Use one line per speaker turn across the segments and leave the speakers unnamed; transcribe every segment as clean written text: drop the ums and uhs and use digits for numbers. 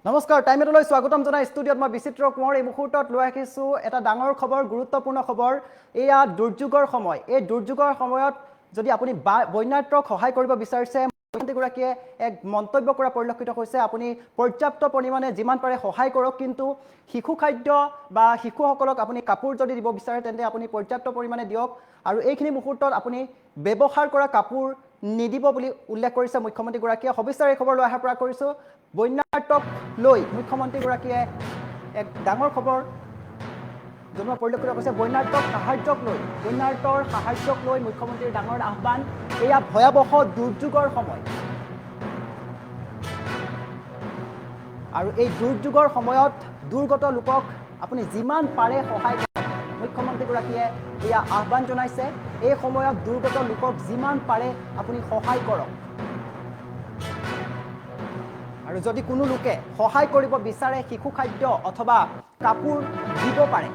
নমস্কাৰ টাইমেটলৈ স্বাগতম জনাই ষ্টুডিঅ'ত মই বিচিত্ৰ কোঁৱৰ এই মুহূৰ্তত লৈ আহিছোঁ এটা ডাঙৰ খবৰ গুৰুত্বপূৰ্ণ খবৰ এয়া দুৰ্যোগৰ সময় এই দুৰ্যোগৰ সময়ত যদি আপুনি বন্যাত্মক সহায় কৰিব বিচাৰিছে মুখ্যমন্ত্ৰীগৰাকীয়ে এক মন্তব্য কৰা পৰিলক্ষিত হৈছে আপুনি পৰ্যাপ্ত পৰিমাণে যিমান পাৰে সহায় কৰক কিন্তু শিশু খাদ্য বা শিশুসকলক আপুনি কাপোৰ যদি দিব বিচাৰে তেন্তে আপুনি পৰ্যাপ্ত পৰিমাণে দিয়ক আৰু এইখিনি মুহূৰ্তত আপুনি ব্যৱহাৰ কৰা কাপোৰ নিদিব বুলি উল্লেখ কৰিছে মুখ্যমন্ত্ৰীগৰাকীয়ে সবিস্তাৰ এই খবৰ লৈ অহাৰ পৰা কৰিছোঁ বন্যাত্মক লৈ মুখ্যমন্ত্ৰীগৰাকীয়ে এক ডাঙৰ খবৰ জনোৱা পৰিলক্ষিত হৈছে বন্যাত্মক সাহায্যক লৈ মুখ্যমন্ত্ৰীৰ ডাঙৰ আহ্বান এয়া ভয়াৱহ দুৰ্যোগৰ সময় আৰু এই দুৰ্যোগৰ সময়ত দুৰ্গত লোকক আপুনি যিমান পাৰে সহায় কৰক মুখ্যমন্ত্ৰীগৰাকীয়ে এয়া আহ্বান জনাইছে এই সময়ত দুৰ্গত লোকক যিমান পাৰে আপুনি সহায় কৰক আৰু যদি কোনো লোকে সহায় কৰিব বিচাৰে শিশু খাদ্য অথবা কাপোৰ দিব পাৰে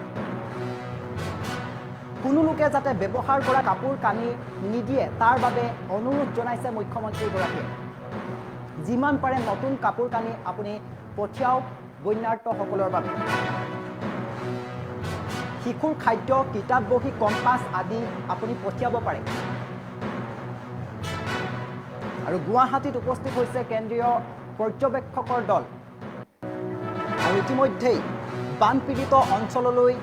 কোনো লোকে যাতে ব্যৱহাৰ কৰা কাপোৰ কানি নিদিয়ে তাৰ বাবে অনুৰোধ জনাইছে মুখ্যমন্ত্ৰীগৰাকীয়ে যিমান পাৰে নতুন কাপোৰ কানি আপুনি পঠিয়াওক বন্যাৰ্থসকলৰ বাবে শিশুৰ খাদ্য কিতাপ বহী কম্পাছ আদি আপুনি পঠিয়াব পাৰে আৰু গুৱাহাটীত উপস্থিত হৈছে কেন্দ্ৰীয় পৰ্যবেক্ষকৰ দল আৰু ইতিমধ্যেই বানপীড়িত অঞ্চললৈ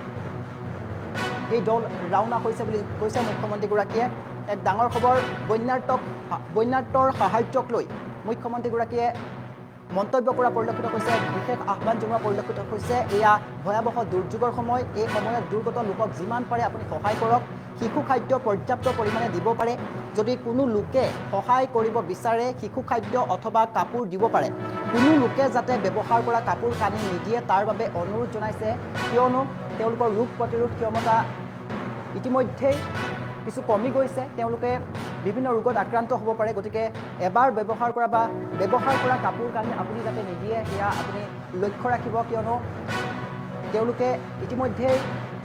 এই দল ৰাওনা হৈছে বুলি কৈছে মুখ্যমন্ত্ৰীগৰাকীয়ে এক ডাঙৰ খবৰ বন্যাত্মৰ সাহায্যক লৈ মুখ্যমন্ত্ৰীগৰাকীয়ে মন্তব্য কৰা পৰিলক্ষিত হৈছে বিশেষ আহ্বান জনোৱা পৰিলক্ষিত হৈছে এয়া ভয়াৱহ দুৰ্যোগৰ সময় এই সময়ত দুৰ্গত লোকক যিমান পাৰে আপুনি সহায় কৰক শিশু খাদ্য পৰ্যাপ্ত পৰিমাণে দিব পাৰে যদি কোনো লোকে সহায় কৰিব বিচাৰে শিশু খাদ্য অথবা কাপোৰ দিব পাৰে কোনো লোকে যাতে ব্যৱহাৰ কৰা কাপোৰ কানি নিদিয়ে তাৰ বাবে অনুৰোধ জনাইছে কিয়নো তেওঁলোকৰ ৰোগ প্ৰতিৰোধ ক্ষমতা ইতিমধ্যেই কিছু কমি গৈছে তেওঁলোকে বিভিন্ন ৰোগত আক্ৰান্ত হ'ব পাৰে গতিকে এবাৰ ব্যৱহাৰ কৰা কাপোৰ কানি আপুনি যাতে নিদিয়ে সেয়া আপুনি লক্ষ্য ৰাখিব কিয়নো তেওঁলোকে ইতিমধ্যেই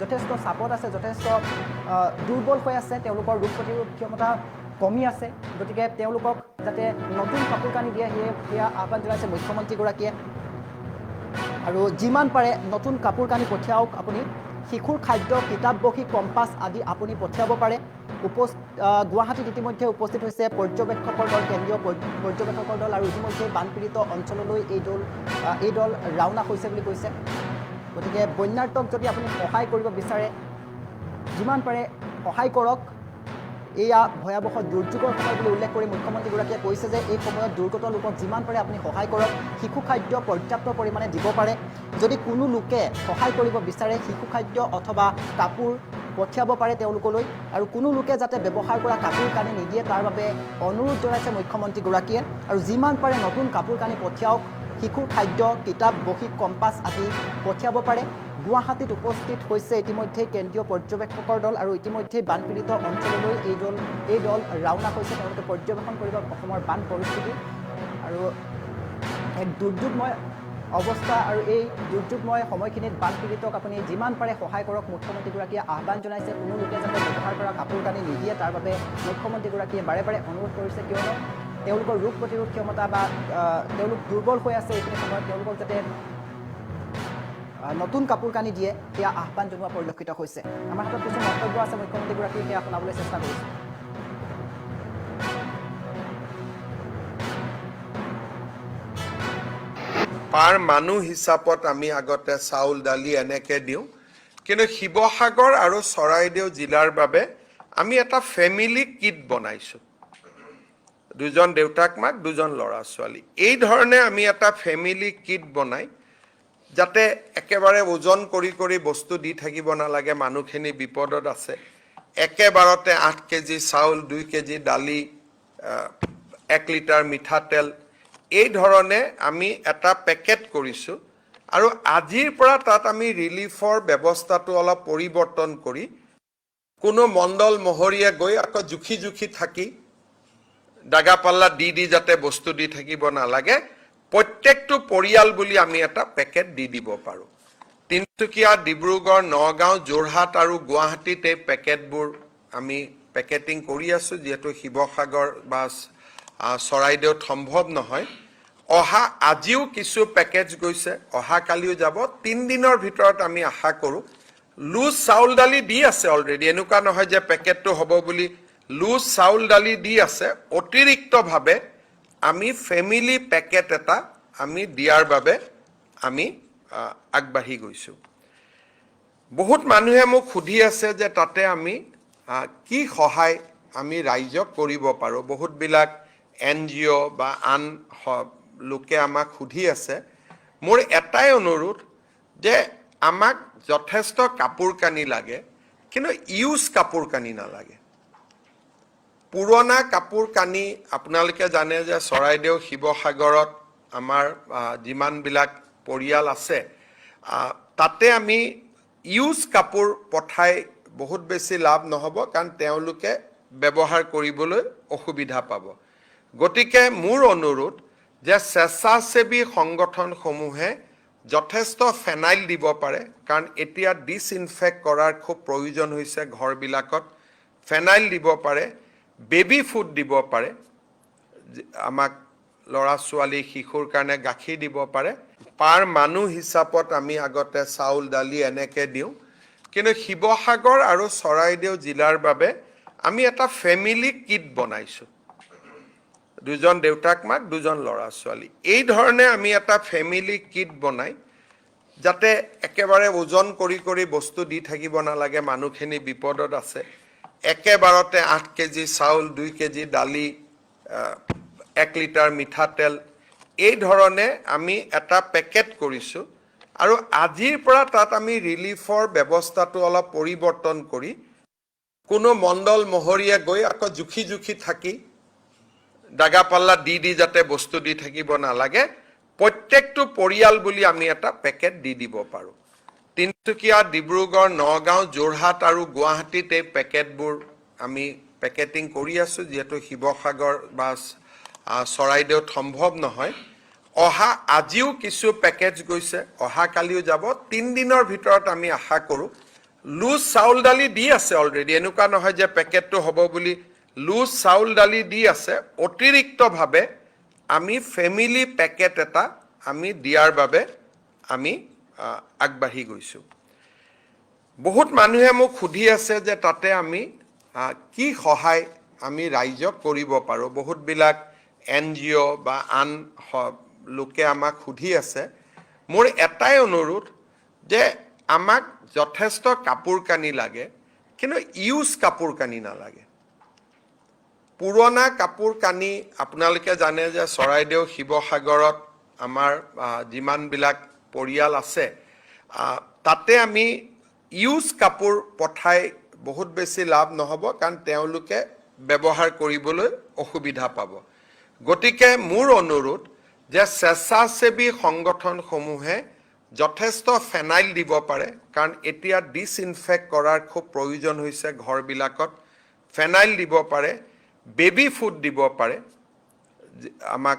যথেষ্ট চাপত আছে যথেষ্ট দুৰ্বল হৈ আছে তেওঁলোকৰ ৰোগ প্ৰতিৰোধ ক্ষমতা কমি আছে গতিকে তেওঁলোকক যাতে নতুন কাপোৰ কানি দিয়ে সেয়া আহ্বান জনাইছে মুখ্যমন্ত্ৰীগৰাকীয়ে আৰু যিমান পাৰে নতুন কাপোৰ কানি পঠিয়াওক আপুনি শিশুৰ খাদ্য কিতাপ বহী কম্পাছ আদি আপুনি পঠিয়াব পাৰে গুৱাহাটীত ইতিমধ্যে উপস্থিত হৈছে পৰ্যবেক্ষকৰ দল কেন্দ্ৰীয় পৰ্যবেক্ষকৰ দল আৰু ইতিমধ্যে বানপীড়িত অঞ্চললৈ এই দল ৰাওনা হৈছে বুলি কৈছে গতিকে বন্যাত্মক যদি আপুনি সহায় কৰিব বিচাৰে যিমান পাৰে সহায় কৰক এয়া ভয়াৱহ দুৰ্যোগৰ সময় বুলি উল্লেখ কৰি মুখ্যমন্ত্ৰীগৰাকীয়ে কৈছে যে এই সময়ত দুৰ্গত লোকক যিমান পাৰে আপুনি সহায় কৰক শিশু খাদ্য পৰ্যাপ্ত পৰিমাণে দিব পাৰে যদি কোনো লোকে সহায় কৰিব বিচাৰে শিশু খাদ্য অথবা কাপোৰ পঠিয়াব পাৰে তেওঁলোকলৈ আৰু কোনো লোকে যাতে ব্যৱহাৰ কৰা কাপোৰ কানি নিদিয়ে তাৰ বাবে অনুৰোধ জনাইছে মুখ্যমন্ত্ৰীগৰাকীয়ে আৰু যিমান পাৰে নতুন কাপোৰ কানি পঠিয়াওক শিশুৰ খাদ্য কিতাপ বহী কম্পাছ আদি পঠিয়াব পাৰে গুৱাহাটীত উপস্থিত হৈছে ইতিমধ্যে কেন্দ্ৰীয় পৰ্যবেক্ষকৰ দল আৰু ইতিমধ্যে বানপীড়িত অঞ্চললৈ এই দল ৰাওনা হৈছে তেওঁলোকে পৰ্যবেক্ষণ কৰিব অসমৰ বান পৰিস্থিতি আৰু এক দুৰ্যোগময় অৱস্থা আৰু এই দুৰ্যোগময় সময়খিনিত বানপীড়িতক আপুনি যিমান পাৰে সহায় কৰক মুখ্যমন্ত্ৰীগৰাকীয়ে আহ্বান জনাইছে কোনো লোকে যাতে ব্যৱহাৰ কৰা কাপোৰ কানি নিদিয়ে তাৰ বাবে মুখ্যমন্ত্ৰীগৰাকীয়ে বাৰে বাৰে অনুৰোধ কৰিছে কিয়নো তেওঁলোকৰ ৰোগ প্ৰতিৰোধ ক্ষমতা বা তেওঁলোক দুৰ্বল হৈ আছে এইখিনি সময়ত তেওঁলোকক যাতে নতুন কাপোৰ কানি দিয়ে সেয়া আহ্বান জনোৱা পৰিলক্ষিত হৈছে আমাৰ হাতত কিছু মন্তব্য আছে মুখ্যমন্ত্ৰীগৰাকীয়ে সেয়া শুনাবলৈ চেষ্টা কৰিছে
পাৰ মানুহ হিচাপত আমি আগতে চাউল দালি এনেকৈ দিওঁ কিন্তু শিৱসাগৰ আৰু চৰাইদেউ জিলাৰ বাবে আমি এটা ফেমিলি কিট বনাইছোঁ দুজন দেউতাক মাক দুজন ল'ৰা ছোৱালী এই ধৰণে আমি এটা ফেমিলি কিট বনাই যাতে একেবাৰে ওজন কৰি বস্তু দি থাকিব নালাগে মানুহখিনি বিপদত আছে একেবাৰতে 8 কেজি চাউল 2 কেজি দালি 1 লিটাৰ মিঠাতেল এই ধৰণে আমি এটা পেকেট কৰিছোঁ আৰু আজিৰ পৰা তাত আমি ৰিলিফৰ ব্যৱস্থাটো অলপ পৰিৱৰ্তন কৰি কোনো মণ্ডল মহৰীয়া গৈ আকৌ জুখি থাকি ডাগা পাল্লা দি যাতে বস্তু দি থাকিব নালাগে প্ৰত্যেকটো পৰিয়াল বুলি আমি এটা পেকেট দি দিব পাৰোঁ তিনচুকীয়া ডিব্ৰুগড় নগাঁও যোৰহাট আৰু গুৱাহাটীত এই পেকেটবোৰ আমি পেকেটিং কৰি আছোঁ যেহেতু শিৱসাগৰ বা চৰাইদেউত সম্ভৱ নহয় অহা আজিও কিছু পেকেজ গৈছে, অহাকালিও যাব। 3 দিনৰ ভিতৰত আমি আশা কৰোঁ। লুজ চাউল দালি দি আছে অলৰেডি, এনেকুৱা নহয় যে পেকেটটো হ'ব বুলি। লুজ চাউল দালি দি আছে। অতিৰিক্তভাৱে আমি ফেমিলি পেকেট এটা আমি দিয়াৰ বাবে আমি আগবাঢ়ি গৈছোঁ। বহুত মানুহে মোক সুধি আছে যে তাতে আমি কি সহায় আমি ৰাইজক কৰিব পাৰোঁ। বহুতবিলাক NGO বা আন লোকে আমাক সুধি আছে। মোৰ এটাই অনুৰোধ যে আমাক যথেষ্ট কাপোৰ কানি লাগে, কিন্তু ইউজ কাপোৰ কানি নালাগে। পুৰণা কাপোৰ কানি আপোনালোকে জানে যে চৰাইদেউ শিৱসাগৰত আমাৰ যিমানবিলাক পৰিয়াল আছে, তাতে আমি ইউজ কাপোৰ পঠাই বহুত বেছি লাভ নহ'ব, কাৰণ তেওঁলোকে ব্যৱহাৰ কৰিবলৈ অসুবিধা পাব। গতিকে মোৰ অনুৰোধ যে স্বেচ্ছাসেৱী সংগঠনসমূহে যথেষ্ট ফেনাইল দিব পাৰে, কাৰণ এতিয়া ডিসইনফেক্ট কৰাৰ খুব প্ৰয়োজন হৈছে ঘৰবিলাকত। ফেনাইল দিব পাৰে, বেবি ফুড দিব পাৰে, আমাক ল'ৰা ছোৱালী শিশুৰ কাৰণে গাখীৰ দিব পাৰে। পাৰ মানুহ হিচাপত আমি আগতে চাউল দালি এনেকৈ দিওঁ, কিন্তু শিৱসাগৰ আৰু চৰাইদেউ জিলাৰ বাবে আমি এটা ফেমিলি কিট বনাইছোঁ। 2জন দেউতাক মাক, 2জন ল'ৰা ছোৱালী, এই ধৰণে আমি এটা ফেমিলি কিট বনাই, যাতে একেবাৰে ওজন কৰি কৰি বস্তু দি থাকিব নালাগে, মানুহখিনি বিপদত আছে। একেবাৰতে 8 কেজি চাউল, 2 কেজি দালি, 1 লিটাৰ মিঠাতেল, এই ধৰণে আমি এটা পেকেট কৰিছোঁ। আৰু আজিৰ পৰা তাত আমি ৰিলিফৰ ব্যৱস্থাটো অলপ পৰিৱৰ্তন কৰি, কোনো মণ্ডল মহৰীয়া গৈ আকৌ জুখি জুখি থাকি দাগা পাল্লা দি যাতে বস্তু দি থাকিব নালাগে, প্ৰত্যেকটো পৰিয়াল বুলি আমি এটা পেকেট দি দিব পাৰোঁ। তিনিচুকীয়া, ডিব্ৰুগড়, নগাঁও, যোৰহাট আৰু গুৱাহাটীত এই পেকেটবোৰ আমি পেকেটিং কৰি আছোঁ, যিহেতু শিৱসাগৰ বা চৰাইদেউত সম্ভৱ নহয়। অহা আজিও কিছু পেকেজ গৈছে, অহাকালিও যাব। 3 দিনৰ ভিতৰত আমি আশা কৰোঁ। লুজ চাউল দালি দি আছে অলৰেডি, এনেকুৱা নহয় যে পেকেটটো হ'ব বুলি। লুজ চাউল দালি দি আছে। অতিৰিক্তভাৱে আমি ফেমিলি পেকেট এটা আমি দিয়াৰ বাবে আমি আগবাঢ়ি গৈছোঁ। বহুত মানুহে মোক সুধি আছে যে তাতে আমি কি সহায় আমি ৰাইজক কৰিব পাৰোঁ। বহুতবিলাক NGO বা আন লোকে আমাক সুধি আছে। মোৰ এটাই অনুৰোধ যে আমাক যথেষ্ট কাপোৰ কানি লাগে, কিন্তু ইউজ কাপোৰ কানি নালাগে। পুৰণা কাপোৰ কানি আপোনালোকে জানে যে চৰাইদেউ শিৱসাগৰত আমাৰ যিমানবিলাক পৰিয়াল আছে, তাতে আমি ইউজ কাপোৰ পঠাই বহুত বেছি লাভ নহ'ব, কাৰণ তেওঁলোকে ব্যৱহাৰ কৰিবলৈ অসুবিধা পাব। গতিকে মোৰ অনুৰোধ যে স্বেচ্ছাসেৱী সংগঠনসমূহে যথেষ্ট ফেনাইল দিব পাৰে, কাৰণ এতিয়া ডিসইনফেক্ট কৰাৰ খুব প্ৰয়োজন হৈছে ঘৰবিলাকত। ফেনাইল দিব পাৰে, বেবি ফুড দিব পাৰে, আমাক